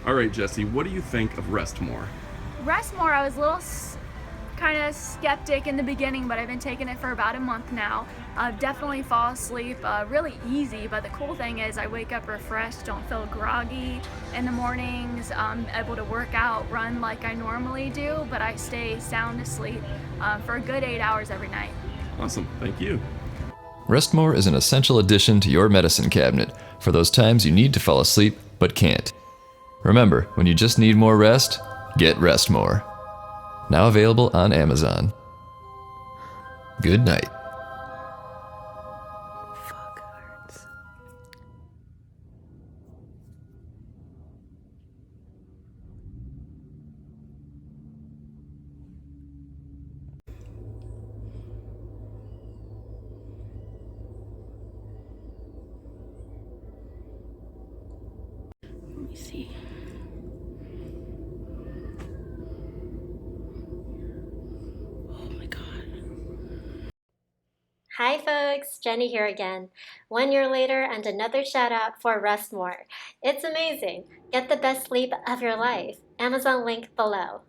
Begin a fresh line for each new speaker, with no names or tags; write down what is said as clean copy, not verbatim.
All right, Jesse, what do you think of Rest More?
Rest more, I was a little kind of skeptic in the beginning, but I've been taking it for about a month now. Definitely fall asleep really easy, but the cool thing is I wake up refreshed, don't feel groggy in the mornings. I'm able to work out, run like I normally do, but I stay sound asleep for a good 8 hours every night.
Awesome, thank you.
Restmore is an essential addition to your medicine cabinet for those times you need to fall asleep but can't. Remember, when you just need more rest, get Restmore. Now available on Amazon. Good night.
Fuck hurts. Let me see. Oh my god.
Hi folks, Jenny here again. 1 year later and another shout out for Rest More. It's amazing. Get the best sleep of your life. Amazon link below.